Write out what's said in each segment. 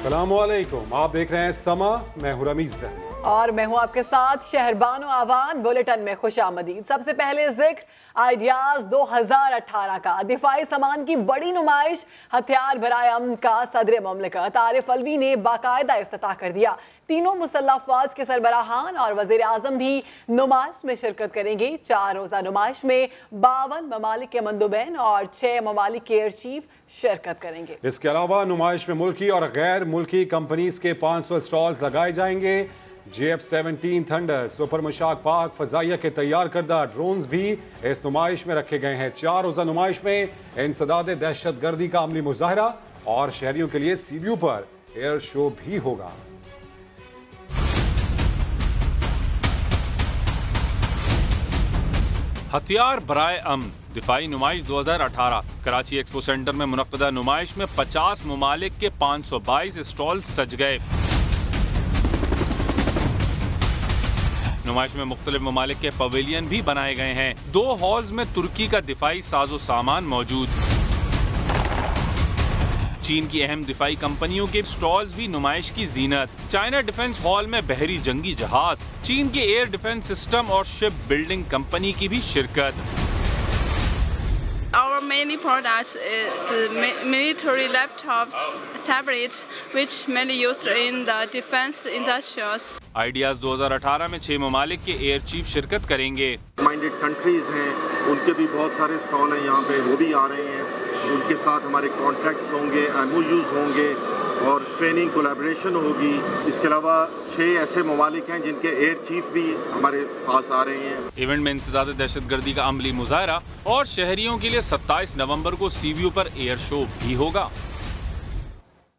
अस्सलामुअलैकुम, आप देख रहे हैं समा, मैं हूं रमीज और मैं हूं आपके साथ शहरबानो आवान। बुलेटिन में खुशामदीद। सबसे पहले जिक्र आइडियाज 2018 का। दिफाई सामान की बड़ी नुमाइश हथियार बराए अमन का सदर मुमलिकत आरिफ अलवी ने बाकायदा इफ्तिताह कर दिया। तीनों मुसल्लह फौज के सरबराहान और वजीर आजम भी नुमाइश में शिरकत करेंगे। 4 रोजा नुमाइश में 52 ममालिक के मंदुबैन और 6 ममालिक के एयर चीफ शिरकत करेंगे। इसके अलावा नुमाइश में मुल्की और गैर मुल्की कंपनीज के 500 स्टॉल्स लगाए जाएंगे। JF-17 थंडर, सुपर मुशाक पाक फजाइया के तैयार करदा ड्रोन्स भी इस नुमाइश में रखे गए हैं। 4 रोजा नुमाइश में इंसदाद दहशत गर्दी का अमली मुजाहरा और शहरियों के लिए CBU पर एयर शो भी होगा। हथियार बराए अमन दिफाई नुमाइश 2018 कराची एक्सपो सेंटर में मुनक्कदा नुमाइश में 50 ममालिक के 522 स्टॉल सज गए। नुमाइश में मुख्तलिफ ममालिक के पवेलियन भी बनाए गए हैं। 2 हॉल्स में तुर्की का दिफाई साजो सामान मौजूद। चीन की अहम दिफाई कंपनियों के स्टॉल्स भी नुमाइश की जीनत। चाइना डिफेंस हॉल में बहरी जंगी जहाज, चीन के एयर डिफेंस सिस्टम और शिप बिल्डिंग कंपनी की भी शिरकत। Our main products is military laptops, tablets, which mainly used in the defense industries. Ideas 2018 में 6 ममालिक के एयर चीफ शिरकत करेंगे। माइंडेड कंट्रीज हैं, उनके भी बहुत सारे स्टॉल हैं यहाँ पे, वो भी आ रहे हैं। उनके साथ हमारे कॉन्ट्रैक्ट्स होंगे, MOUs होंगे और ट्रेनिंग कोलैबोरेशन होगी। इसके अलावा 6 ऐसे ममालिक हैं जिनके एयर चीफ भी हमारे पास आ रहे हैं। इवेंट में इंसदाद दहशतगर्दी का अमली मुजाहरा और शहरियों के लिए 27 नवंबर को CBU पर एयर शो भी होगा।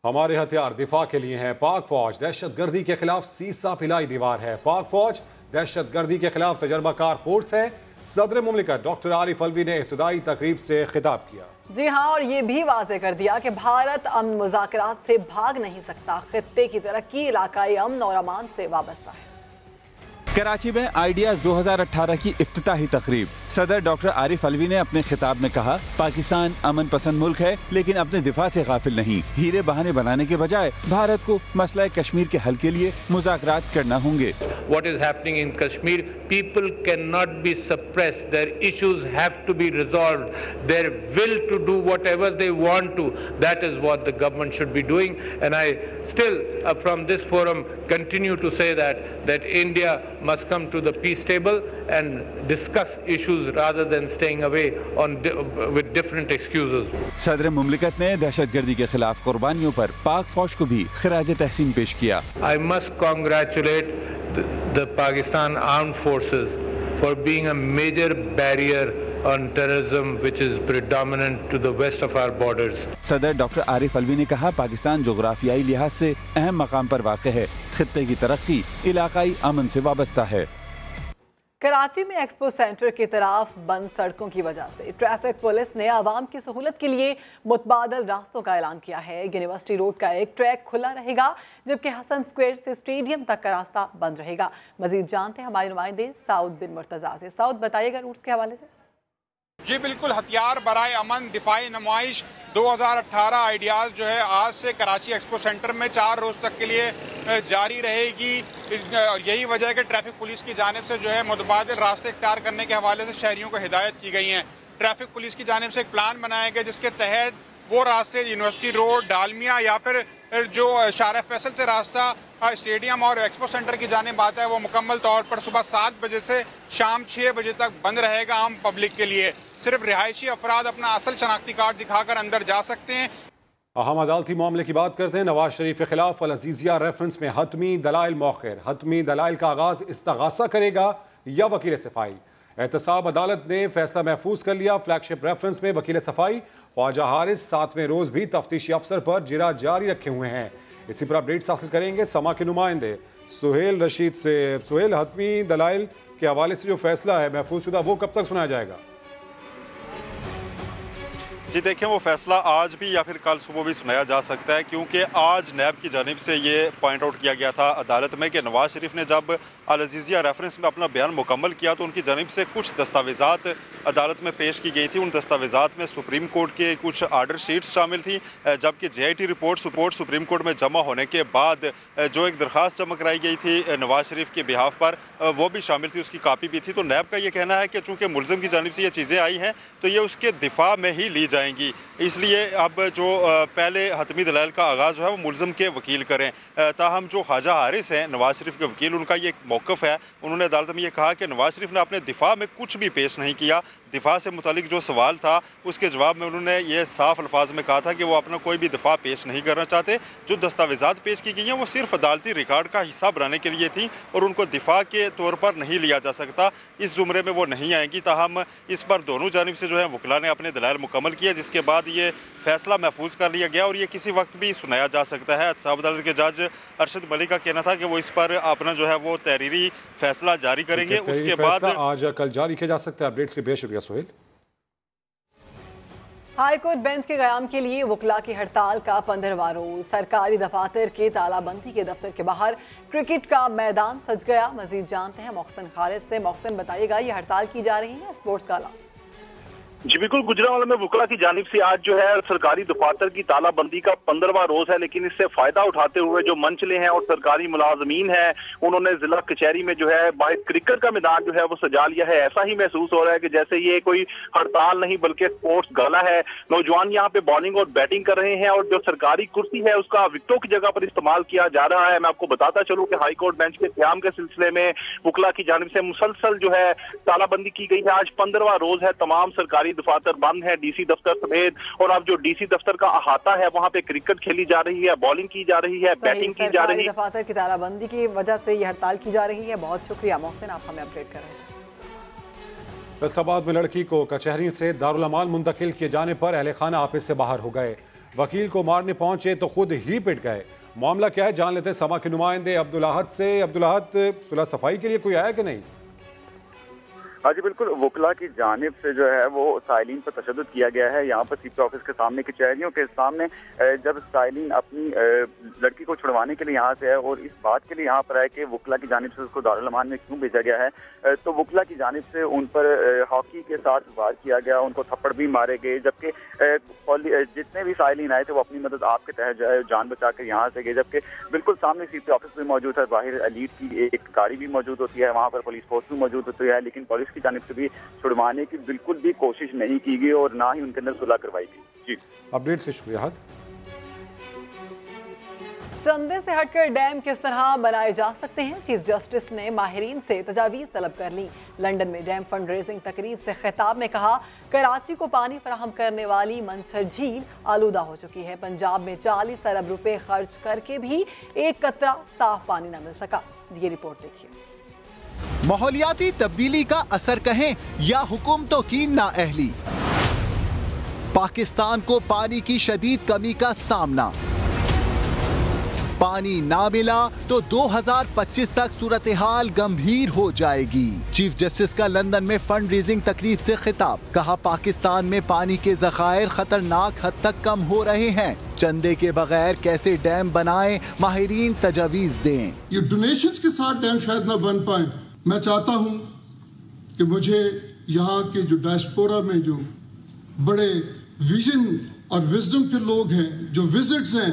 हमारे हथियार दिफा के लिए हैं। पाक फौज दहशतगर्दी के खिलाफ सीसा पिलाई दीवार है। पाक फौज दहशतगर्दी के खिलाफ तजर्बाकार फोर्स है। सदर मुमलिकत डॉक्टर आरिफ अलवी ने इफ्तिदाई तकरीब से खिताब किया। जी हाँ, और ये भी वाज़ेह कर दिया कि भारत अमन मुज़ाकरात से भाग नहीं सकता। खित्ते की तरक्की इलाकाई अमन और अमान से वाबस्ता है। कराची में आइडियाज 2018 की इफ्तिताही तकरीब। सदर डॉक्टर आरिफ अलवी ने अपने खिताब में कहा, पाकिस्तान अमन पसंद मुल्क है लेकिन अपने दिफा से गाफिल नहीं। हीरे बहाने बनाने के बजाय भारत को मसला कश्मीर के हल के लिए मुज़ाकरात करना होंगे। What is happening in Kashmir, people cannot be suppressed. Their issues have to be resolved. Their will to do whatever they want to, that is what the government should be doing. And I still, from this forum, continue to say that India must come to the peace table and discuss issues rather than staying away with different excuses. सदर मुमलिकत ने दहशतगर्दी के खिलाफ कुर्बानियों पर पाक फौज को भी खिराज तहसीन पेश किया। I must congratulate the Pakistan Armed Forces for being a major barrier on terrorism which is predominant to the west of our borders. सदर डॉक्टर आरिफ अलवी ने कहा, पाकिस्तान जोग्राफियाई लिहाज से अहम मकाम पर वाक़ है। खित्ते की तरक्की इलाकाई अमन से वाबस्ता है। कराची में एक्सपो सेंटर की तरफ बंद सड़कों की वजह से ट्रैफिक पुलिस ने आवाम की सहूलत के लिए मुतबादल रास्तों का ऐलान किया है। यूनिवर्सिटी रोड का एक ट्रैक खुला रहेगा जबकि हसन स्क्वायर से स्टेडियम तक का रास्ता बंद रहेगा। मजीद जानते हैं हमारे नुमाइंदे साउद बिन मुर्तजा से। साउद, बताइएगा रूट्स के हवाले से। जी बिल्कुल, हथियार बराए अमन दिफाई नुमाइश 2018 आइडियाज़ जो है आज से कराची एक्सपो सेंटर में 4 रोज़ तक के लिए जारी रहेगी। यही वजह है कि ट्रैफिक पुलिस की जानिब से जो है मुतबादिल रास्ते इख्तियार करने के हवाले से शहरियों को हिदायत की गई हैं। ट्रैफिक पुलिस की जानिब से एक प्लान बनाया गया जिसके तहत वो रास्ते यूनिवर्सिटी रोड, डालमिया या फिर जो शारा फैसल से रास्ता स्टेडियम और एक्सपो सेंटर की जानिब आता है वो मुकम्मल तौर पर सुबह 7 बजे से शाम 6 बजे तक बंद रहेगा आम पब्लिक के लिए। सिर्फ रिहायशी अफराद अपना असल शनाख्ती कार्ड दिखाकर अंदर जा सकते हैं। अहम अदालती मामले की बात करते हैं। नवाज शरीफ के खिलाफ अल अजीजिया रेफरेंस में हतमी दलाइल मौखिर। हतमी दलाइल का आगाज इस्तगासा करेगा या वकील सफाई। एहतसाब अदालत ने फैसला महफूज कर लिया। फ्लैगशिप रेफरेंस में वकील सफाई ख्वाजा हारिस 7वें रोज भी तफ्तीशी अफसर पर जिरा जारी रखे हुए हैं। इसी पर अपडेट्स हासिल करेंगे समा के नुमाइंदे सुहेल रशीद से। सुहेल, हतमी दलाइल के हवाले से जो फैसला है महफूज शुदा वो कब तक सुनाया जाएगा? जी देखिए, वो फैसला आज भी या फिर कल सुबह भी सुनाया जा सकता है, क्योंकि आज नैब की जानिब से ये पॉइंट आउट किया गया था अदालत में कि नवाज शरीफ ने जब अल अजीज़िया रेफरेंस में अपना बयान मुकम्मल किया तो उनकी जानिब से कुछ दस्तावेज़ात अदालत में पेश की गई थी। उन दस्तावेज़ात में सुप्रीम कोर्ट के कुछ आर्डर शीट्स शामिल थी, जबकि JIT रिपोर्ट सुप्रीम कोर्ट में जमा होने के बाद जो एक दरखास्त जमा कराई गई थी नवाज शरीफ के बिहाफ पर, वो भी शामिल थी, उसकी कापी भी थी। तो नैब का ये कहना है कि चूंकि मुलजिम की जानिब से ये चीज़ें आई हैं तो ये उसके दिफा में ही ली जाएंगी, इसलिए अब जो पहले हतमी दलाइल का आगाज़ जो है वो मुलजिम के वकील करें। ताहम जो ख्वाजा हारिस हैं नवाज शरीफ के वकील, उनका ये एक मौक़िफ़ है। उन्होंने अदालत में ये कहा कि नवाज शरीफ ने अपने दिफा में कुछ भी पेश नहीं किया। दिफा से मुतालिक जो सवाल था उसके जवाब में उन्होंने ये साफ अल्फाज में कहा था कि वो अपना कोई भी दिफा पेश नहीं करना चाहते। जो दस्तावेज़ात पेश की गई हैं वो सिर्फ अदालती रिकॉर्ड का हिस्सा बनाने के लिए थी और उनको दिफा के तौर पर नहीं लिया जा सकता। इस जुमरे में वो नहीं आएंगी। ताहम इस पर दोनों जानिब से जो है वकीला ने अपने दलाइल मुकम्मल किया, जिसके बाद ये फैसला महफूज कर लिया गया और ये किसी वक्त भी सुनाया जा सकता है। एहतसाब अदालत के जज अरशद मलिक का कहना था कि वो इस पर अपना जो है वो तहरीरी फैसला जारी करेंगे। उसके बाद आज या कल जारी किया जा सकता है। अपडेट्स के बेहद शुक्रिया सोहेल। हाई कोर्ट बेंच के क़याम के लिए वकला की हड़ताल का 15वां रोज। सरकारी दफातर के तालाबंदी के दफ्तर के बाहर क्रिकेट का मैदान सज गया। मजीद जानते हैं मोहसिन खालिद से। मोहसिन, बताइएगा ये हड़ताल की जा रही है स्पोर्ट्स का आला? जी बिल्कुल, गुजरांवाला में वकला की जानिब से आज जो है सरकारी दफातर की तालाबंदी का 15वां रोज है, लेकिन इससे फायदा उठाते हुए जो मंचले हैं और सरकारी मुलाजमीन हैं उन्होंने जिला कचहरी में जो है बाहर क्रिकेट का मैदान जो है वो सजा लिया है। ऐसा ही महसूस हो रहा है कि जैसे ये कोई हड़ताल नहीं बल्कि स्पोर्ट्स गाला है। नौजवान यहाँ पे बॉलिंग और बैटिंग कर रहे हैं और जो सरकारी कुर्सी है उसका विकेटों की जगह पर इस्तेमाल किया जा रहा है। मैं आपको बताता चलूं कि हाई कोर्ट बेंच के क़याम के सिलसिले में वकला की जानिब से मुसलसल जो है तालाबंदी की गई है। आज 15वां रोज है, तमाम सरकारी दफातर बंद है, DC दफ्तर समेत। और अब जो DC दफ्तर का अहाता है वहां पे क्रिकेट खेली जा रही है, बॉलिंग की जा रही है, बैटिंग की जा रही है। दफातर की तालाबंदी की वजह से ये हड़ताल की जा रही है। बहुत शुक्रिया मोहसिन, आप हमें अपडेट कर रहे हैं। फैसलाबाद में लड़की को कचहरी से दारुल अमान मुंतकिल किए जाने पर अहले खाना ऑफिस से बाहर हो गए। वकील को मारने पहुंचे तो खुद ही पिट गए। मामला क्या है जान लेते हैं समा के नुमाइंदे अब्दुल अहद से। अब्दुल अहद, सुलह सफाई के लिए कोई आया कि नहीं? हाँ जी बिल्कुल, वकला की जानिब से जो है वो साइलिन पर तशद्दुद किया गया है। यहाँ पर CP ऑफिस के सामने कचहरियों के सामने जब साइलिन अपनी लड़की को छुड़वाने के लिए यहाँ से है और इस बात के लिए यहाँ पर है कि वकला की जानिब से उसको दारुल अमान में क्यों भेजा गया है, तो वकला की जानिब से उन पर हॉकी के साथ वार किया गया, उनको थप्पड़ भी मारे गए। जबकि जितने भी साइलिन आए थे वो अपनी मदद आपके तहत जान बचा कर यहाँ से गए। जबकि बिल्कुल सामने CP ऑफिस भी मौजूद है, बाहर एलीट की एक गाड़ी भी मौजूद होती है, वहाँ पर पुलिस फोर्स भी मौजूद होती है, लेकिन पुलिस की जानिब से भी छुड़वाने की बिल्कुल भी कोशिश नहीं की गई और ना ही उनके अंदर सुलह करवाई गई। जी अपडेट से शुक्रिया। चंदे से हटकर डैम किस तरह बनाए जा सकते हैं, चीफ जस्टिस ने माहिरीन से तजावीज़ तलब कर ली। लंदन में डैम फंड रेजिंग तकरीब से खिताब में कहा, कराची को पानी फराहम करने वाली मंछर झील आलूदा हो चुकी है। पंजाब में 40 अरब रुपए खर्च करके भी एक कतरा साफ पानी न मिल सका। ये रिपोर्ट देखिए। माहौलियाती तब्दीली का असर कहें या हुकूमतों की नाअहली, पाकिस्तान को पानी की शदीद कमी का सामना। पानी ना मिला तो 2025 तक सूरत हाल गंभीर हो जाएगी। चीफ जस्टिस का लंदन में फंड रेजिंग तकरीब से खिताब, कहा पाकिस्तान में पानी के ज़खायर खतरनाक हद तक कम हो रहे हैं। चंदे के बगैर कैसे डैम बनाएं, माहिरीन तजावीज़ दें। ये डोनेशंस के साथ डैम शायद ना बन पाए। मैं चाहता हूं कि मुझे यहाँ के जो डायस्पोरा में जो बड़े विजन और विजडम के लोग हैं, जो विजिट्स हैं,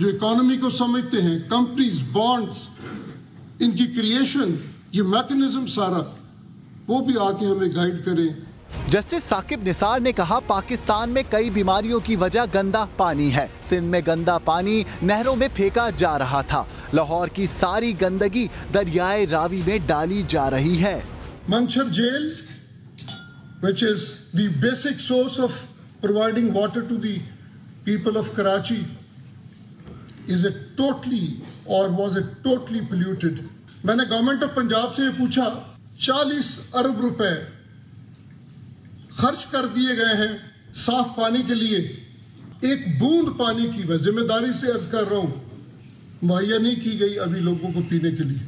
जो इकोनॉमी को समझते हैं, कंपनीज, बॉन्ड्स, इनकी क्रिएशन, ये मैकेनिज्म सारा, वो भी आके हमें गाइड करें। जस्टिस साकिब निसार ने कहा, पाकिस्तान में कई बीमारियों की वजह गंदा पानी है। सिंध में गंदा पानी नहरों में फेंका जा रहा था। लाहौर की सारी गंदगी दरियाए रावी में डाली जा रही है। मंछर jail, which is the basic source of providing water to the people of Karachi, is a totally or was a totally polluted. मैंने गवर्नमेंट ऑफ पंजाब से ये पूछा, 40 अरब रुपए खर्च कर दिए गए हैं साफ पानी के लिए, एक बूंद पानी की मैं जिम्मेदारी से अर्ज कर रहा हूं मुहैया नहीं की गई अभी लोगों को पीने के लिए।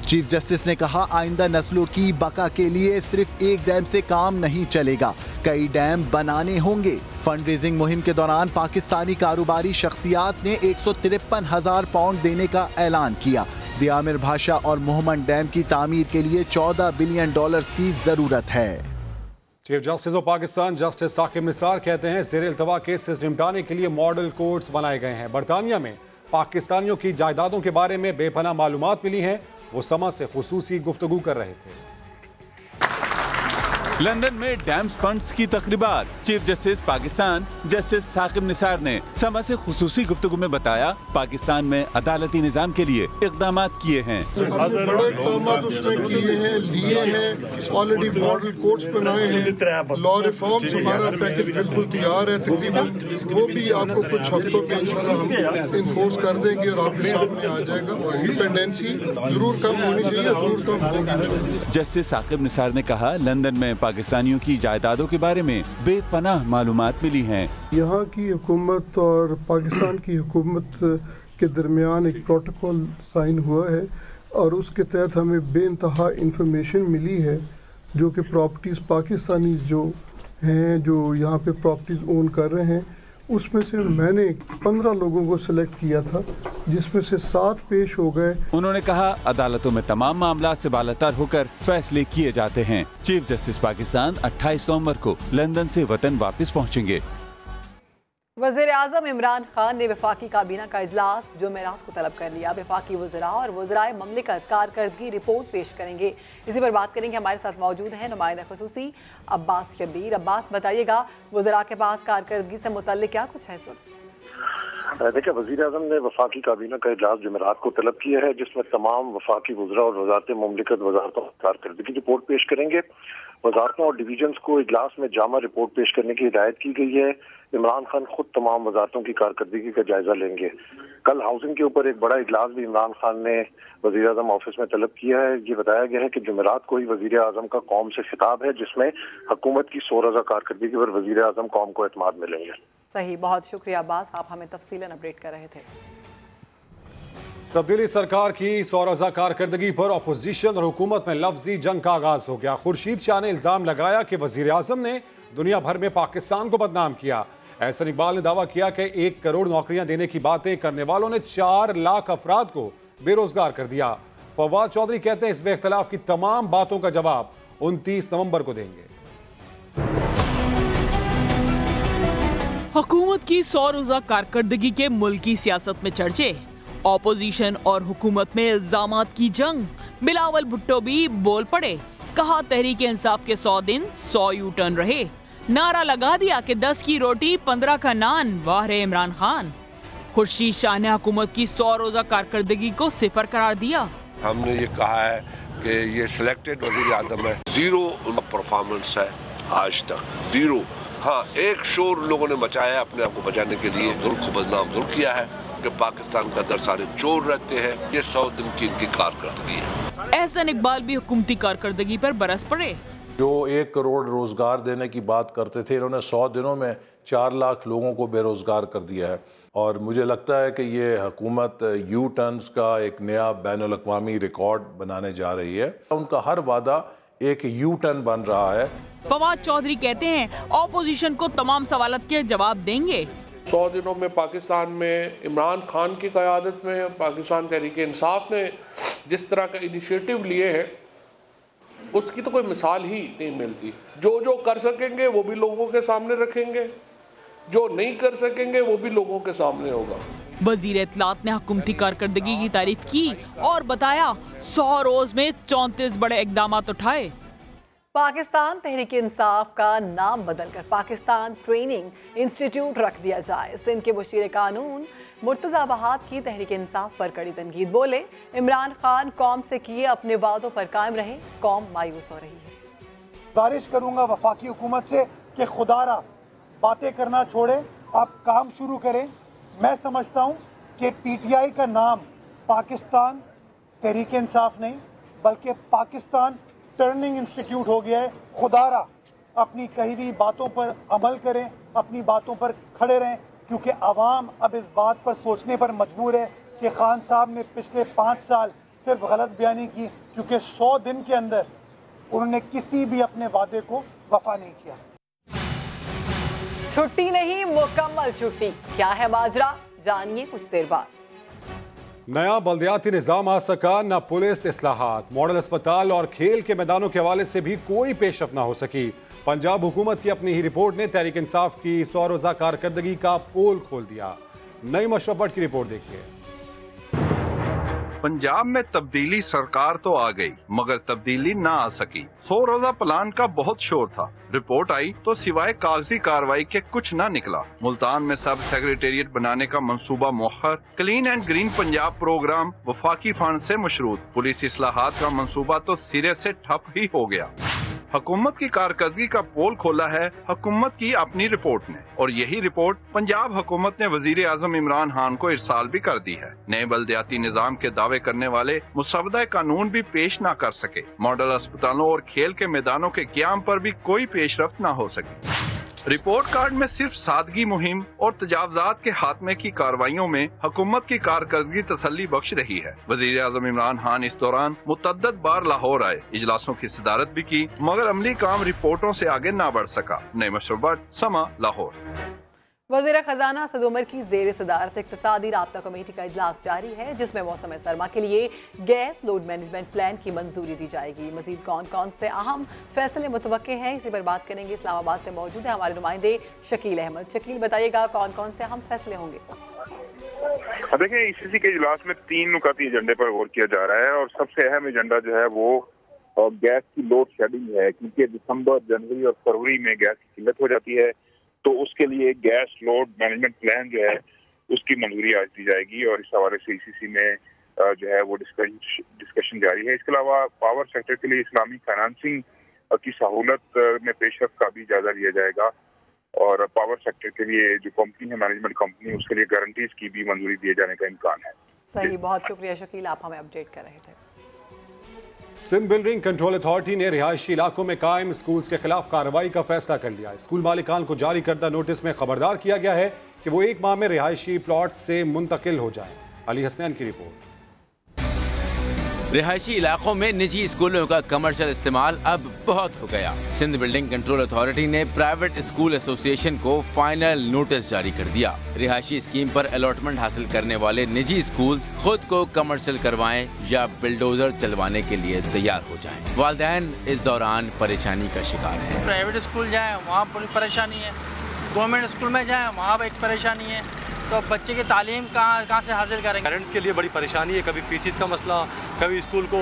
चीफ जस्टिस ने कहा आइंदा नस्लों की बका के लिए सिर्फ एक डैम से काम नहीं चलेगा, कई डैम बनाने होंगे। फंड रेजिंग मुहिम के दौरान पाकिस्तानी कारोबारी शख्सियात ने 153,000 पाउंड देने का ऐलान किया। दियामिर भाषा और मोहम्मद डैम की तामीर के लिए $14 बिलियन की जरूरत है। Chief justice of Pakistan justice Saqib Nisar कहते हैं ज़ेर इल्तवा केसेस निपटाने के लिए मॉडल कोर्ट्स बनाए गए हैं। बरतानिया में पाकिस्तानियों की जायदादों के बारे में बेपनाह मालूमात मिली हैं, वो समा से खुसूसी गुफ्तगू कर रहे थे। लंदन में डैम्स फंड्स की तकरीबात। Chief justice Pakistan justice Saqib Nisar ने समा से खुसूसी गुफ्तगू में बताया पाकिस्तान में अदालती निजाम के लिए इक़दाम किए हैं। बड़े इक़दाम उसने किए हैं, लिए हैं, ऑलरेडी मॉडल कोर्ट्स बनाए हैं, लॉ रिफॉर्म्स हमारा पैकेज बिल्कुल तैयार है, तकरीबन वो भी आपको कुछ हफ्तों में इंशाल्लाह हम इन्फोर्स कर देंगे और आपके सामने आ जाएगा। डिपेंडेंसी जरूर कम होनी चाहिए, जरूर कम होगी। जस्टिस साकिब निसार ने कहा लंदन में पाकिस्तानियों की जायदादों के बारे में बेपनाह मालूमात मिली हैं। यहाँ की हुकूमत और पाकिस्तान की हुकूमत के दरमियान एक प्रोटोकॉल साइन हुआ है और उसके तहत हमें बेइंतहा इंफॉर्मेशन मिली है जो कि प्रॉपर्टीज़ पाकिस्तानी जो हैं जो यहाँ पे प्रॉपर्टीज़ ओन कर रहे हैं उसमें से मैंने 15 लोगों को सिलेक्ट किया था जिसमें से 7 पेश हो गए। उन्होंने कहा अदालतों में तमाम मामला से बालातर होकर फैसले किए जाते हैं। चीफ जस्टिस पाकिस्तान 28 नवंबर को लंदन से वतन वापस पहुंचेंगे। वज़ीर आज़म इमरान खान ने वफाकी काबीना का इजलास जुमेरात को तलब कर लिया। वफाकी वज़रा और वज़राए ममलिकत कारकर्दगी रिपोर्ट पेश करेंगे। इसी पर बात करेंगे, हमारे साथ मौजूद हैं नुमाइंदा ख़ुसूसी अब्बास शब्बीर। अब्बास, बताइएगा वज़रा के पास कारकर्दगी से मुतल्लिक़ क्या कुछ है इस वक्त? देखिए, वज़ीर आज़म ने वफाकी काबीना का इजलास जुमेरात को तलब किया है जिसमें तमाम वफाकी वज़रा और वज़ारत ममलिकत वज़ारतों कारकर्दगी रिपोर्ट पेश करेंगे। वज़ारतों और डिवीजन्स को इजलास में जामा रिपोर्ट पेश करने की हिदायत की गई है। इमरान खान खुद तमाम वज़ारतों की कारकर्दगी का जायजा लेंगे। कल हाउसिंग के ऊपर एक बड़ा इजलास भी इमरान खान ने वज़ीर आज़म ऑफिस में तलब किया है। ये बताया गया है कि जुमेरात को ही वज़ीर आज़म का कौम से खिताब है जिसमें हुकूमत की सोरज़ा कारकर्दगी पर वज़ीर आज़म कौम को एतमाद मिलेंगे। सही, बहुत शुक्रिया अब्बास, आप हमें तफसीलन अपडेट कर रहे थे। तब्दीली सरकार की सोरज़ा कारकर्दगी पर अपोजिशन और हुकूमत में लफ्जी जंग का आगाज हो गया। खुर्शीद शाह ने इल्ज़ाम लगाया कि वज़ीर आज़म ने दुनिया भर में पाकिस्तान को बदनाम किया। एहसन इकबाल ने दावा किया कि 1 करोड़ नौकरियां देने की बातें करने वालों ने 4 लाख अफराद को बेरोजगार कर दिया। फवाद चौधरी कहते हैं इसमें इख्तलाफ की तमाम बातों का जवाब 29 नवंबर को देंगे। हुकूमत की 100 रोजा कारकर्दगी के मुल्की सियासत में चर्चे, ऑपोजिशन और हुकूमत में इल्जामात की जंग। बिलावल भुट्टो भी बोल पड़े, कहा तहरीक इंसाफ के 100 दिन 100 यू टर्न रहे। नारा लगा दिया कि 10 की रोटी 15 का नान, वाह रे इमरान खान। खुर्शीद शाह ने हुकूमत की 100 रोजा कारकर्दगी को सिफर करार दिया। हमने ये कहा है कि ये सिलेक्टेड वज़ीर आज़म है, 0 उनका परफॉर्मेंस है आज तक, 0। हाँ, एक शोर लोगों ने मचाया है अपने आप को बचाने के लिए, मुल्क को बदनाम जरूर किया है कि पाकिस्तान का अंदर सारे चोर रहते हैं। ये 100 दिन की इनकी कारकर्दगी है। एहसन इकबाल भी हुकूमती कारकर्दगी पर बरस पड़े। जो 1 करोड़ रोजगार देने की बात करते थे, इन्होंने 100 दिनों में 4 लाख लोगों को बेरोजगार कर दिया है। और मुझे लगता है कि ये हुकूमत यू टर्न्स का एक नया बैनुल अक़वामी रिकॉर्ड बनाने जा रही है। उनका हर वादा एक यू टर्न बन रहा है। फवाद चौधरी कहते हैं ऑपोजिशन को तमाम सवालत के जवाब देंगे। 100 दिनों में पाकिस्तान में इमरान खान की क़यादत में पाकिस्तान तहरीक इंसाफ ने जिस तरह का इनिशिएटिव लिए हैं उसकी तो कोई मिसाल ही नहीं मिलती। जो कर सकेंगे वो भी लोगों के सामने रखेंगे, जो नहीं कर सकेंगे वो भी लोगों के सामने होगा। वजीर इत्तलात ने हुकूमती कारकर्दगी की तारीफ की और बताया 100 रोज में 34 बड़े इकदाम उठाए। पाकिस्तान तहरीक इंसाफ का नाम बदलकर पाकिस्तान ट्रेनिंग इंस्टीट्यूट रख दिया जाए। सिंध के वज़ीर कानून मुर्तज़ा वहाब की तहरीक इंसाफ पर कड़ी तनकीद। बोले इमरान खान कौम से किए अपने वादों पर कायम रहे, कौम मायूस हो रही है। गुजारिश करूंगा वफाकी हुकूमत से कि खुदारा बातें करना छोड़े, आप काम शुरू करें। मैं समझता हूं कि पीटीआई का नाम पाकिस्तान तहरीक इंसाफ नहीं बल्कि पाकिस्तान टर्निंग इंस्टीट्यूट हो गया है। खुदारा अपनी कही हुई बातों पर अमल करें, अपनी बातों पर खड़े रहें, क्योंकि आवाम अब इस बात पर सोचने पर मजबूर है कि खान साहब ने पिछले 5 साल सिर्फ गलत बयानी की, क्योंकि 100 दिन के अंदर उन्होंने किसी भी अपने वादे को वफा नहीं किया। छुट्टी नहीं, मुकम्मल छुट्टी। क्या है माजरा, जानिए कुछ देर बाद। नया बल्दियाती निज़ाम आ सका, न पुलिस इस्लाहात, मॉडल अस्पताल और खेल के मैदानों के हवाले से भी कोई पेशरफ ना हो सकी। पंजाब हुकूमत की अपनी ही रिपोर्ट ने तहरीक इंसाफ की 100 रोज़ा कारकर्दगी का पोल खोल दिया। नई मशरफ भट्ट की रिपोर्ट देखिए। पंजाब में तब्दीली सरकार तो आ गई मगर तब्दीली ना आ सकी। 100 रोजा प्लान का बहुत शोर था। रिपोर्ट आई तो सिवाय कागजी कार्रवाई के कुछ ना निकला। मुल्तान में सब सेक्रेटेरिएट बनाने का मंसूबा मुअख्खर, clean and green Punjab programme वफाकी फंड से मशरूत, पुलिस इस्लाहात का मंसूबा तो सिरे से ठप ही हो गया। हुकूमत की कारकर्दगी का पोल खोला है हुकूमत की अपनी रिपोर्ट ने, और यही रिपोर्ट पंजाब हुकूमत ने वजीर आजम इमरान खान को इरसाल भी कर दी है। नए बल्दियाती निज़ाम के दावे करने वाले मुसवदा कानून भी पेश न कर सके। मॉडल अस्पतालों और खेल के मैदानों के क़याम पर भी कोई पेशरफ्त न हो सकी। रिपोर्ट कार्ड में सिर्फ सादगी मुहिम और तजावजात के खात्मे की कार्रवाइयों में हुकूमत की कारकर्दगी तसल्ली बख्श रही है। वजीर आजम इमरान खान इस दौरान मुतअद्दिद बार लाहौर आए, इजलासों की सदारत भी की मगर अमली काम रिपोर्टों से आगे ना बढ़ सका। नई मशरफ भट्ट, समा, लाहौर। वज़ीर ख़जाना असद उमर की ज़ेर सदारत इक़्तिसादी राब्ता कमेटी का इजलास जारी है, जिसमें मौसम सरमा के लिए गैस लोड मैनेजमेंट प्लान की मंजूरी दी जाएगी। मजीद कौन कौन से अहम फैसले मुतवक्के हैं, इसी पर बात करेंगे। इस्लामाबाद से मौजूद है हमारे नुमाइंदे शकील अहमद। शकील, बताइएगा कौन कौन से अहम फैसले होंगे? देखिए, ईसीसी के इजलास में 3 नुकाती एजेंडे पर गौर किया जा रहा है और सबसे अहम एजेंडा जो है वो गैस की लोड शेडिंग है, क्योंकि दिसंबर, जनवरी और फरवरी में गैस की किल्लत हो जाती है, तो उसके लिए गैस लोड मैनेजमेंट प्लान जो है उसकी मंजूरी आज दी जाएगी और इस हवाले से ईसीसी में जो है वो डिस्कशन जारी है। इसके अलावा पावर सेक्टर के लिए इस्लामिक फाइनेंसिंग की सहूलत में पेशरफ का भी जायजा लिया जाएगा और पावर सेक्टर के लिए जो कंपनी है, मैनेजमेंट कंपनी, उसके लिए गारंटीज की भी मंजूरी दिए जाने का इम्कान है। सही, बहुत शुक्रिया शकील, आप हमें अपडेट कर रहे थे। सिंध बिल्डिंग कंट्रोल अथॉरिटी ने रिहायशी इलाकों में कायम स्कूल्स के खिलाफ कार्रवाई का फैसला कर लिया। स्कूल मालिकान को जारी करदा नोटिस में खबरदार किया गया है कि वो 1 माह में रिहायशी प्लॉट से मुंतकिल हो जाए। अली हसनैन की रिपोर्ट। रिहायशी इलाकों में निजी स्कूलों का कमर्शियल इस्तेमाल अब बहुत हो गया। सिंध बिल्डिंग कंट्रोल अथॉरिटी ने प्राइवेट स्कूल एसोसिएशन को फाइनल नोटिस जारी कर दिया। रिहायशी स्कीम पर अलॉटमेंट हासिल करने वाले निजी स्कूल खुद को कमर्शियल करवाएं या बिल्डोजर चलवाने के लिए तैयार हो जाएं। वालिदैन इस दौरान परेशानी का शिकार है। प्राइवेट स्कूल जाए वहाँ बड़ी परेशानी है, गवर्नमेंट स्कूल में जाए वहाँ एक परेशानी है, तो बच्चे की तालीम कहाँ से हासिल करेंगे? पेरेंट्स के लिए बड़ी परेशानी है, कभी फीसिस का मसला, कभी स्कूल को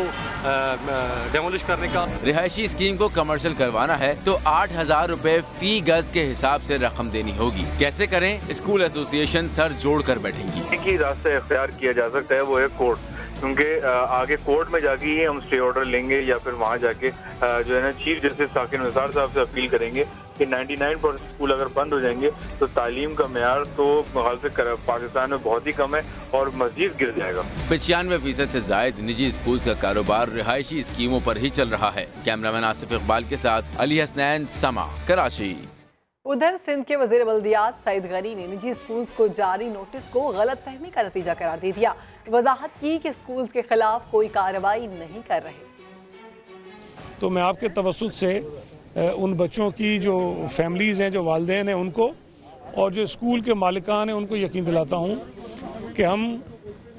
डेमोलिश करने का। रिहायशी स्कीम को कमर्शियल करवाना है तो 8,000 रुपए फी गज के हिसाब से रकम देनी होगी। कैसे करें? स्कूल एसोसिएशन सर जोड़ कर बैठेंगी। एक ही रास्ता इख्तियार किया जा सकता है, वो है कोर्ट, क्योंकि आगे कोर्ट में जाके ही हम स्टे ऑर्डर लेंगे या फिर वहाँ जाके जो है ना चीफ जस्टिस साकिन निसार साहब से अपील करेंगे कि 99% स्कूल अगर बंद हो जाएंगे तो तालीम का मेयार तो पाकिस्तान में बहुत ही कम है और मजीद गिर जाएगा। 95% से जायद निजी स्कूल का कारोबार रिहायशी स्कीमों पर ही चल रहा है। कैमरामैन आसिफ इकबाल के साथ अली हसनैन, समा, कराची। उधर सिंध के वज़ीर बल्दियात सईद गनी ने निजी स्कूल्स को जारी नोटिस को गलत फहमी का नतीजा करार दे दिया। वजाहत की कि स्कूल्स के खिलाफ कोई कार्रवाई नहीं कर रहे। तो मैं आपके तवस्सुत से उन बच्चों की जो फैमिलीज़ हैं, जो वालिदैन हैं, उनको और जो स्कूल के मालिकान हैं उनको यकीन दिलाता हूँ कि हम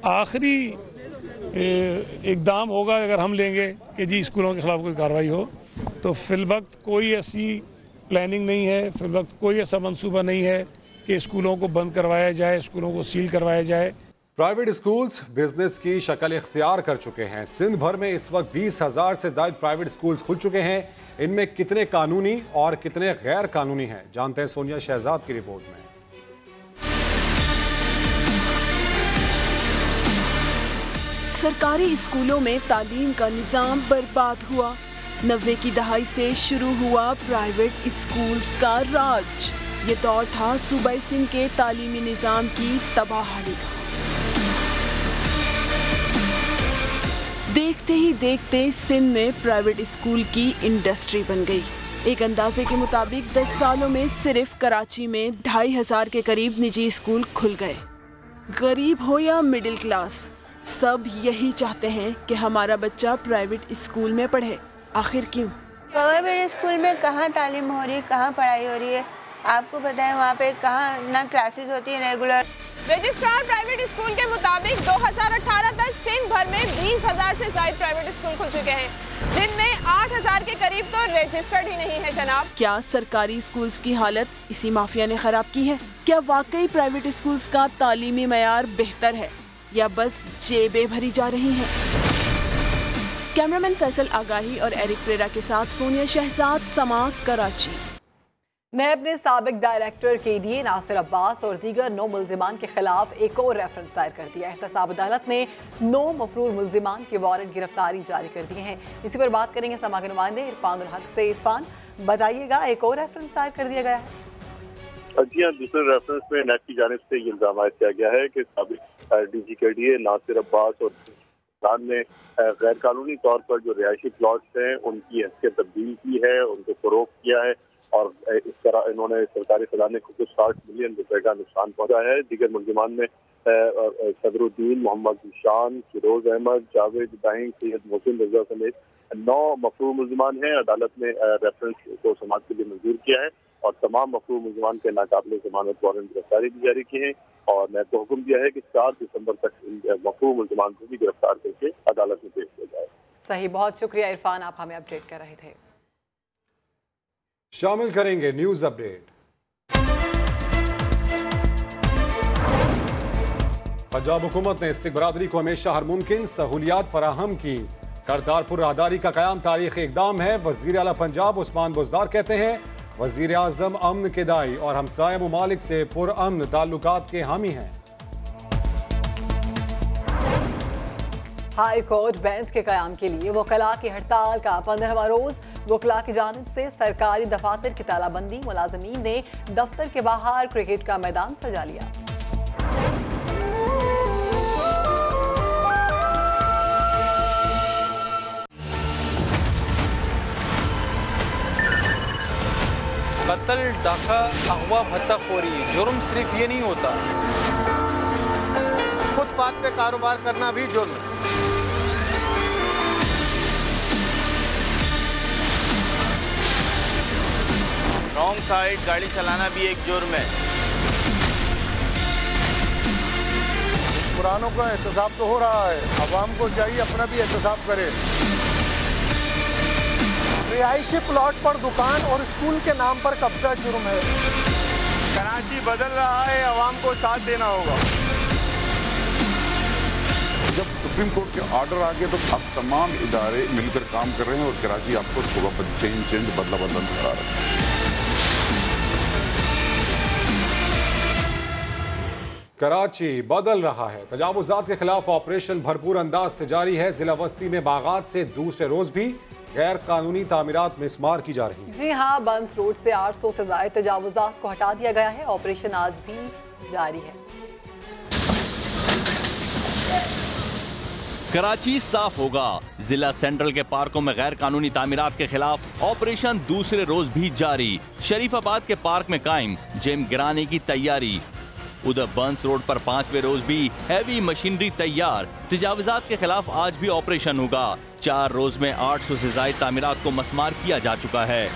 आखिरी इक़दाम होगा अगर हम लेंगे कि जी स्कूलों के ख़िलाफ़ कोई कार्रवाई हो, तो फिलवक्त कोई ऐसी प्लानिंग नहीं है, फिलवक्त कोई ऐसा मंसूबा नहीं है कि स्कूलों को बंद करवाया जाए, स्कूलों को सील करवाया जाए। प्राइवेट स्कूल्स बिजनेस की शक्ल इख्तियार कर चुके हैं। सिंध भर में इस वक्त 20,000 से ज्यादा प्राइवेट स्कूल्स खुल चुके हैं। इनमें कितने कानूनी और कितने गैर कानूनी हैं, जानते हैं सोनिया शहजाद की रिपोर्ट में। सरकारी स्कूलों में तालीम का निजाम बर्बाद हुआ। 90 की दहाई से शुरू हुआ प्राइवेट स्कूल्स का राज। ये दौर था सूबा सिंध के तालीमी निजाम की तबाही का। देखते ही देखते सिंध में प्राइवेट स्कूल की इंडस्ट्री बन गई। एक अंदाजे के मुताबिक 10 सालों में सिर्फ कराची में 2,500 के करीब निजी स्कूल खुल गए। गरीब हो या मिडिल क्लास, सब यही चाहते हैं कि हमारा बच्चा प्राइवेट स्कूल में पढ़े। आखिर क्यों? गवर्नमेंट स्कूल में कहाँ तालीम हो रही है, कहाँ पढ़ाई हो रही है? आपको पता है वहाँ पे कहाँ ना क्लासेस होती है रेगुलर। रजिस्ट्रार प्राइवेट स्कूल के मुताबिक 2018 तक सिंध भर में 20,000 से ज्यादा प्राइवेट स्कूल खुल चुके हैं, जिनमें 8,000 के करीब तो रजिस्टर्ड ही नहीं है जनाब। क्या सरकारी स्कूल्स की हालत इसी माफिया ने खराब की है? क्या वाकई प्राइवेट स्कूल्स का तालीमी मयार बेहतर है या बस जेबें भरी जा रही हैं? कैमरामैन फैसल आगाही और एरिक प्रेरा के साथ सोनिया शहजाद, समा, कराची। नैब ने साबिक डायरेक्टर KDA नासिर अब्बास और दीगर 9 मुल्जिमान के खिलाफ एक और रेफरेंस दायर कर दिया है। एहतसाब अदालत ने 9 मफरूर मुल्जिमान के वारंट गिरफ्तारी जारी कर दिए हैं। इसी पर बात करेंगे समा के नुमाइंदे इरफान उल हक से। इरफान, बताइएगा, एक और रेफरेंस दायर कर दिया गया है? जी हाँ, दूसरे रेफरेंस में नैब की जानिब से ये इल्जाम किया गया है कि साबिक DG KDA नासिर अब्बास और ने गैर कानूनी तौर पर जो रिहायशी प्लॉट्स हैं उनकी हैसियत तब्दील की है, उनको फरोख्त किया है और इस तरह इन्होंने सरकारी खजाने को कुछ 60 मिलियन रुपए का नुकसान पहुंचाया है। दीगर मुल्जिमान में सदरुद्दीन, मोहम्मद ईशान, फिरोज अहमद, जावेद इब्राहिम, सैयद मोहसिन रजा समेत 9 मफरूर मुल्जिमान हैं। अदालत ने रेफरेंस को समाअत के लिए मंजूर किया है और तमाम मफरूर मुल्जिमान के नाकाबिले जमानत वारंट गिरफ्तारी भी जारी की है और नैब को हुक्म दिया है कि 4 दिसंबर तक मफरूर मुल्जिमान को भी गिरफ्तार करके अदालत में पेश किया जाए। सही, बहुत शुक्रिया इरफान, आप हमें अपडेट कर रहे थे। शामिल करेंगे न्यूज अपडेट। पंजाब हुकूमत ने सिख बरादरी को हमेशा हर मुमकिन सहूलियात फराहम की। करतारपुर राहदारी का कयाम तारीखी इकदाम है। वजीर आला पंजाब उस्मान बुज़दार कहते हैं वजीर आज़म अमन के दाई और हमसाया मुमालिक से पुरअमन ताल्लुकात के हामी हैं। हाई कोर्ट बेंच के कयाम के लिए वकला की हड़ताल का 15वां रोज। वकला की जानिब से सरकारी दफातर की तालाबंदी। मुलाजमीन ने दफ्तर के बाहर क्रिकेट का मैदान सजा लिया। कत्ल, डाका, अगवा, भत्ताखोरी, जुर्म सिर्फ ये नहीं होता, फुटपाथ पे कारोबार करना भी जुर्म है। रॉन्ग साइड गाड़ी चलाना भी एक जुर्म है। पुरानों का एहतसाब तो हो रहा है, अवाम को चाहिए अपना भी एहतसाब करे। रिहायशी प्लॉट पर दुकान और स्कूल के नाम पर कब्जा जुर्म है। कराची बदल रहा है, अवाम को साथ देना होगा। जब सुप्रीम कोर्ट के ऑर्डर आ गए तो अब तमाम इदारे मिलकर काम कर रहे हैं और कराची आपको सुबह चेंज बदला बदला नजर आ रहा है। कराची बदल रहा है। तजावुजात के खिलाफ ऑपरेशन भरपूर अंदाज से जारी है। जिला वस्ती में बागात से दूसरे रोज भी गैर कानूनी तामीरात मिसमार की जा रही है। जी हाँ, बंस रोड से 800 से ज्यादा तजावुजात को हटा दिया गया है। ऑपरेशन आज भी जारी है। कराची साफ होगा। जिला सेंट्रल के पार्कों में गैर कानूनी तामीरात के खिलाफ ऑपरेशन दूसरे रोज भी जारी। शरीफाबाद के पार्क में कायम जिम गिराने की तैयारी। उधर बंस रोड पर 5वें रोज भी हैवी मशीनरी तैयार। तजावुजात के खिलाफ आज भी ऑपरेशन होगा। 4 रोज में 800 से ज्यादा तामीरात को मसमार किया जा चुका है।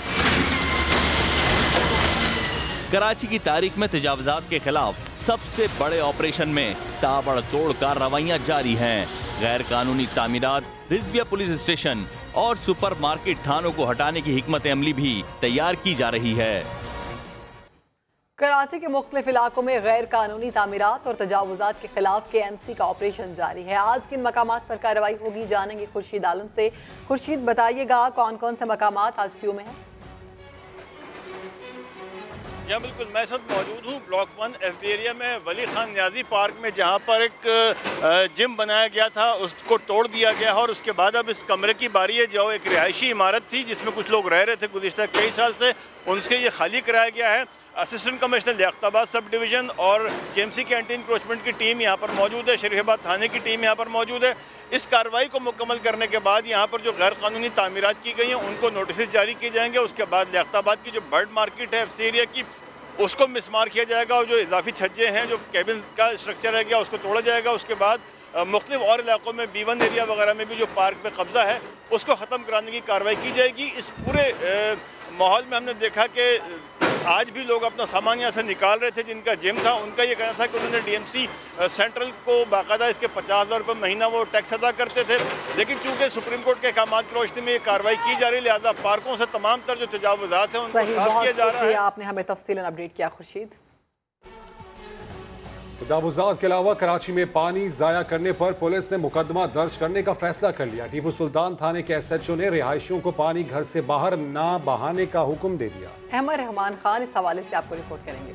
कराची की तारीख में तजावुजात के खिलाफ सबसे बड़े ऑपरेशन में ताबड़तोड़ कार्रवाइयां जारी हैं। गैर कानूनी तामीरात, रिजविया पुलिस स्टेशन और सुपरमार्केट थानों को हटाने की हिकमत अमली भी तैयार की जा रही है। कराची के मुख्तलिफ इलाकों में गैर कानूनी तामीरात और तजावुजात के खिलाफ KMC का ऑपरेशन जारी है। आज किन मकामात पर कार्रवाई होगी, जानेंगे खुर्शीद आलम से। खुर्शीद, बताइएगा कौन कौन से मकामात आज क्यू में हैं? जी बिल्कुल, मैं इस वक्त मौजूद हूँ ब्लॉक 1 FB एरिया में वली खान न्याजी पार्क में, जहाँ पर एक जिम बनाया गया था, उसको तोड़ दिया गया है और उसके बाद अब इस कमरे की बारी है जो एक रिहायशी इमारत थी जिसमें कुछ लोग रह रहे थे गुज़िश्ता कई साल से, उनसे ये खाली कराया गया है। Assistant commissioner Liaquatabad sub division और KMC के एंटी इंक्रोचमेंट की टीम यहाँ पर मौजूद है। शरीफाबाद थाने की टीम यहाँ पर मौजूद है। इस कार्रवाई को मुकम्मल करने के बाद यहाँ पर जो गैर कानूनी तामीरात की गई हैं उनको नोटिस जारी किए जाएंगे। उसके बाद लियाकताबाद की जो बर्ड मार्केट है FC एरिया की, उसको मिसमार किया जाएगा और जो इजाफी छज्जे हैं, जो कैबिन का स्ट्रक्चर है गया, उसको तोड़ा जाएगा। उसके बाद मुख्तलिफ और इलाकों में B1 एरिया वगैरह में भी जो पार्क पे कब्जा है उसको ख़त्म कराने की कार्रवाई की जाएगी। इस पूरे माहौल में हमने देखा कि आज भी लोग अपना सामान यहाँ से निकाल रहे थे। जिनका जिम था उनका ये कहना था कि उन्होंने DMC सेंट्रल को बाकायदा इसके 50,000 रुपये महीना वो टैक्स अदा करते थे, लेकिन चूँकि सुप्रीम कोर्ट के अहकाम की रोशनी में ये कार्रवाई की जा रही है, लिहाजा पार्कों से तमाम तर जो तजावुज़ात हैं उनको साफ किया जा रहा है। आपने हमें तफसीलन अपडेट किया खुर्शीद। तजावुज़ात के अलावा कराची में पानी ज़ाया करने पर पुलिस ने मुकदमा दर्ज करने का फैसला कर लिया। टीपू सुल्तान थाने के SHO ने रिहायशियों को पानी घर से बाहर ना बहाने का हुक्म दे दिया। अहमद रहमान खान इस हवाले से आपको रिपोर्ट करेंगे।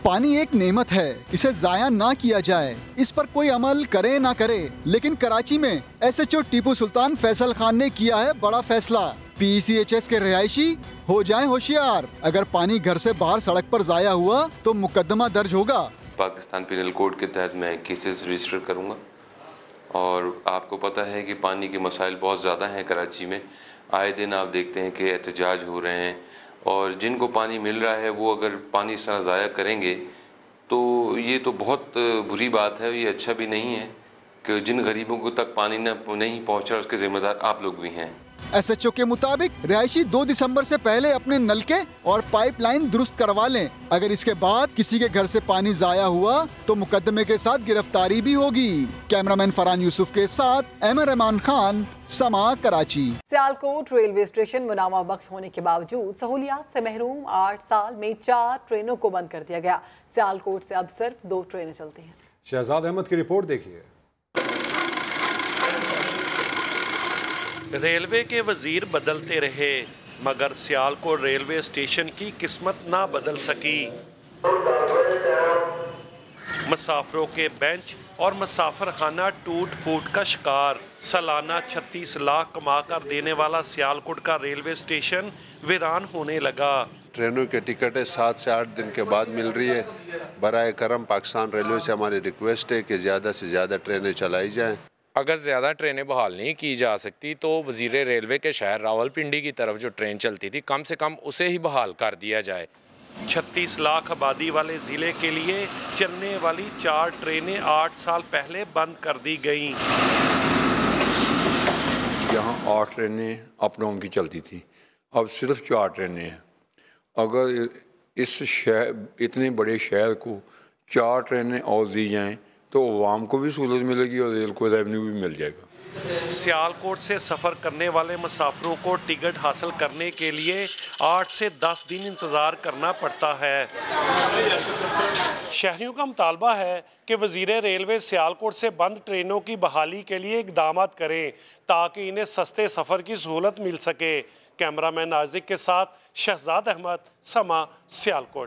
पानी एक नेमत है, इसे जाया ना किया जाए, इस पर कोई अमल करे ना करे, लेकिन कराची में SHO टीपू सुल्तान फैसल खान ने किया है बड़ा फैसला। PCHS के रिहायशी हो जाएं होशियार, अगर पानी घर से बाहर सड़क पर जाया हुआ तो मुकदमा दर्ज होगा। पाकिस्तान पिनल कोड के तहत मैं केसेस रजिस्टर करूंगा और आपको पता है कि पानी के मसाइल बहुत ज़्यादा हैं कराची में। आए दिन आप देखते हैं कि एहतजाज हो रहे हैं और जिनको पानी मिल रहा है वो अगर पानी इस तरह ज़ाया करेंगे तो ये तो बहुत बुरी बात है। ये अच्छा भी नहीं है कि जिन गरीबों को तक पानी नहीं पहुँच रहा उसके जिम्मेदार आप लोग भी हैं। SHO के मुताबिक रिहायशी 2 दिसंबर से पहले अपने नलके और पाइपलाइन दुरुस्त करवा लें। अगर इसके बाद किसी के घर से पानी जाया हुआ तो मुकदमे के साथ गिरफ्तारी भी होगी। कैमरामैन फरहान यूसुफ के साथ अहमद रहमान खान, समा, कराची। सियालकोट रेलवे स्टेशन मुनामा बख्श होने के बावजूद सहूलियात से महरूम 8 साल में 4 ट्रेनों को बंद कर दिया गया। सियालकोट से अब सिर्फ 2 ट्रेनें चलती हैं। शहजाद अहमद की रिपोर्ट देखिए। रेलवे के वजीर बदलते रहे मगर सियालकोट रेलवे स्टेशन की किस्मत ना बदल सकी। मुसाफिरों के बेंच और मुसाफिर खाना टूट फूट का शिकार। सालाना 36 लाख कमा कर देने वाला सियालकोट का रेलवे स्टेशन वीरान होने लगा। ट्रेनों के टिकटें 7 से 8 दिन के बाद मिल रही है। बराए करम पाकिस्तान रेलवे से हमारी रिक्वेस्ट है कि ज़्यादा से ज़्यादा ट्रेनें चलाई जाएँ। अगर ज़्यादा ट्रेनें बहाल नहीं की जा सकती तो वज़ीर रेलवे के शहर रावलपिंडी की तरफ जो ट्रेन चलती थी कम से कम उसे ही बहाल कर दिया जाए। 36 लाख आबादी वाले ज़िले के लिए चलने वाली 4 ट्रेनें 8 साल पहले बंद कर दी गईं। यहाँ 8 ट्रेनें अप डाउन की चलती थी, अब सिर्फ 4 ट्रेनें हैं। अगर इस शहर इतने बड़े शहर को 4 ट्रेनें और दी जाएँ तो आवाम को भी सहूलत मिलेगी और रेल को रेवेन्यू भी मिल जाएगा। सियालकोट से सफ़र करने वाले मुसाफिरों को टिकट हासिल करने के लिए 8 से 10 दिन इंतज़ार करना पड़ता है। शहरियों का मुतालबा है कि वज़ीर रेलवे सियालकोट से बंद ट्रेनों की बहाली के लिए इक़दाम करें ताकि इन्हें सस्ते सफ़र की सहूलत मिल सके। कैमरामैन नाजिक के साथ शहजाद अहमद, समा, सियालकोट।